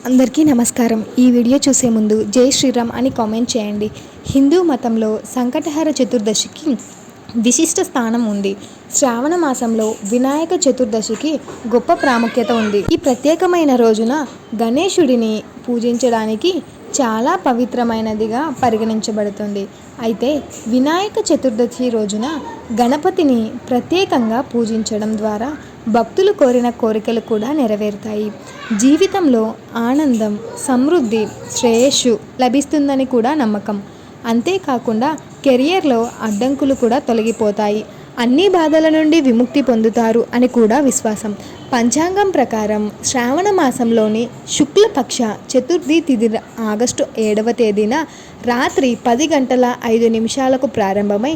అందరికీ నమస్కారం. ఈ వీడియో చూసే ముందు జై శ్రీరామ్ అని కామెంట్ చేయండి. హిందూ మతంలో సంకటహర చతుర్దశికి విశిష్ట స్థానం ఉంది. శ్రావణ మాసంలో వినాయక చతుర్దశికి గొప్ప ప్రాముఖ్యత ఉంది. ఈ ప్రత్యేకమైన రోజున గణేశుడిని పూజించడానికి చాలా పవిత్రమైనదిగా పరిగణించబడుతుంది. అయితే వినాయక చతుర్దశి రోజున గణపతిని ప్రత్యేకంగా పూజించడం ద్వారా భక్తులు కోరిన కోరికలు కూడా నెరవేరుతాయి. జీవితంలో ఆనందం, సమృద్ధి, శ్రేయస్సు లభిస్తుందని కూడా నమ్మకం. అంతేకాకుండా కెరియర్లో అడ్డంకులు కూడా తొలగిపోతాయి. అన్ని బాధల నుండి విముక్తి పొందుతారు అని కూడా విశ్వాసం. పంచాంగం ప్రకారం శ్రావణ మాసంలోని శుక్లపక్ష చతుర్థి తిథి ఆగస్టు 7వ తేదీన రాత్రి 10:05 ప్రారంభమై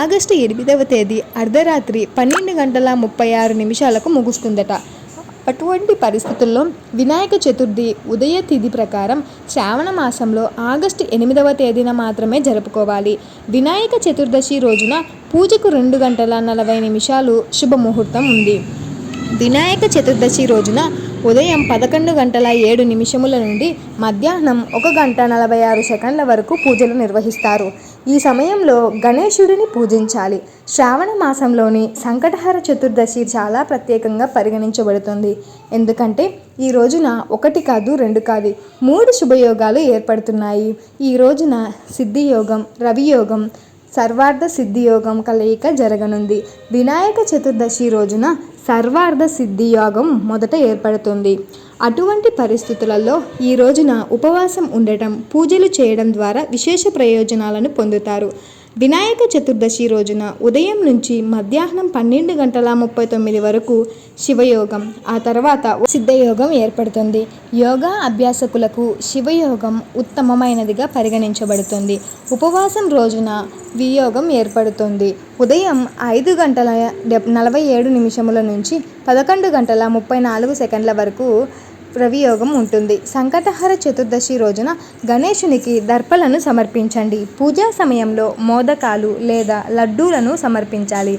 ఆగస్టు 8వ తేదీ అర్ధరాత్రి 12:36 ముగుస్తుందట. అటువంటి పరిస్థితుల్లో వినాయక చతుర్థి ఉదయ తిథి ప్రకారం శ్రావణ మాసంలో ఆగస్టు 8వ తేదీన మాత్రమే జరుపుకోవాలి. వినాయక చతుర్దశి రోజున పూజకు 2:40 శుభముహూర్తం ఉంది. వినాయక చతుర్దశి రోజున ఉదయం 11:07 నుండి మధ్యాహ్నం 1:46 వరకు పూజలు నిర్వహిస్తారు. ఈ సమయంలో గణేశుడిని పూజించాలి. శ్రావణ మాసంలోని సంకటహర చతుర్దశి చాలా ప్రత్యేకంగా పరిగణించబడుతుంది. ఎందుకంటే ఈ రోజున 1 కాదు 2 కాదు 3 శుభయోగాలు ఏర్పడుతున్నాయి. ఈ రోజున సిద్ధియోగం, రవియోగం, సర్వార్థ సిద్ధియోగం కలయిక జరగనుంది. వినాయక చతుర్దశి రోజున సర్వార్థ సిద్ధియోగం మొదట ఏర్పడుతుంది. అటువంటి పరిస్థితులలో ఈ రోజున ఉపవాసం ఉండటం, పూజలు చేయడం ద్వారా విశేష ప్రయోజనాలను పొందుతారు. వినాయక చతుర్దశి రోజున ఉదయం నుంచి మధ్యాహ్నం 12:39 వరకు శివయోగం, ఆ తర్వాత సిద్ధయోగం ఏర్పడుతుంది. యోగా అభ్యాసకులకు శివయోగం ఉత్తమమైనదిగా పరిగణించబడుతుంది. ఉపవాసం రోజున వియోగం ఏర్పడుతుంది. ఉదయం 5:47 నుంచి 11:34 వరకు రవియోగం ఉంటుంది. సంకటహర చతుర్దశి రోజున గణేశునికి దర్పలను సమర్పించండి. పూజా సమయంలో మోదకాలు లేదా లడ్డూలను సమర్పించాలి.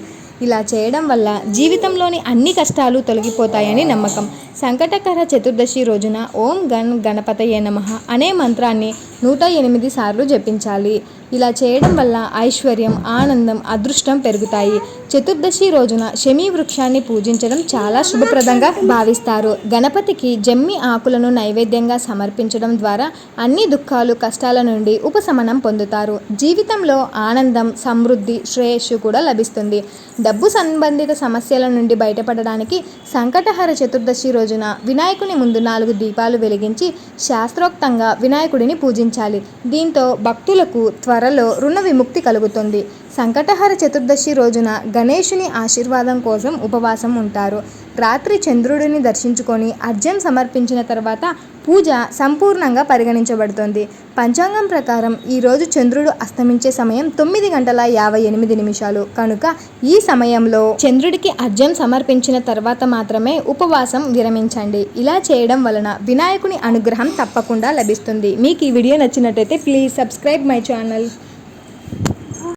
ఇలా చేయడం వల్ల జీవితంలోని అన్ని కష్టాలు తొలగిపోతాయని నమ్మకం. సంకటహర చతుర్దశి రోజున ఓం గణపతయే నమః అనే మంత్రాన్ని 108 సార్లు జపించాలి. ఇలా చేయడం వల్ల ఐశ్వర్యం, ఆనందం, అదృష్టం పెరుగుతాయి. చతుర్దశి రోజున శమీ వృక్షాన్ని పూజించడం చాలా శుభప్రదంగా భావిస్తారు. గణపతికి జమ్మి ఆకులను నైవేద్యంగా సమర్పించడం ద్వారా అన్ని దుఃఖాలు, కష్టాల నుండి ఉపశమనం పొందుతారు. జీవితంలో ఆనందం, సమృద్ధి, శ్రేయస్సు కూడా లభిస్తుంది. డబ్బు సంబంధిత సమస్యల నుండి బయటపడడానికి సంకటహర చతుర్దశి రోజున వినాయకుని ముందు 4 దీపాలు వెలిగించి శాస్త్రోక్తంగా వినాయకుడిని పూజించాలి. దీంతో భక్తులకు త్వరలో రుణ విముక్తి కలుగుతుంది. సంకటహర చతుర్దశి రోజున గణేశుని ఆశీర్వాదం కోసం ఉపవాసం ఉంటారు. రాత్రి చంద్రుడిని దర్శించుకొని అర్ఘ్యం సమర్పించిన తర్వాత పూజ సంపూర్ణంగా పరిగణించబడుతుంది. పంచాంగం ప్రకారం ఈరోజు చంద్రుడు అస్తమించే సమయం 9:58 కనుక ఈ సమయంలో చంద్రుడికి అర్ఘ్యం సమర్పించిన తర్వాత మాత్రమే ఉపవాసం విరమించండి. ఇలా చేయడం వలన వినాయకుని అనుగ్రహం తప్పకుండా లభిస్తుంది. మీకు ఈ వీడియో నచ్చినట్టయితే ప్లీజ్ సబ్స్క్రైబ్ మై ఛానల్.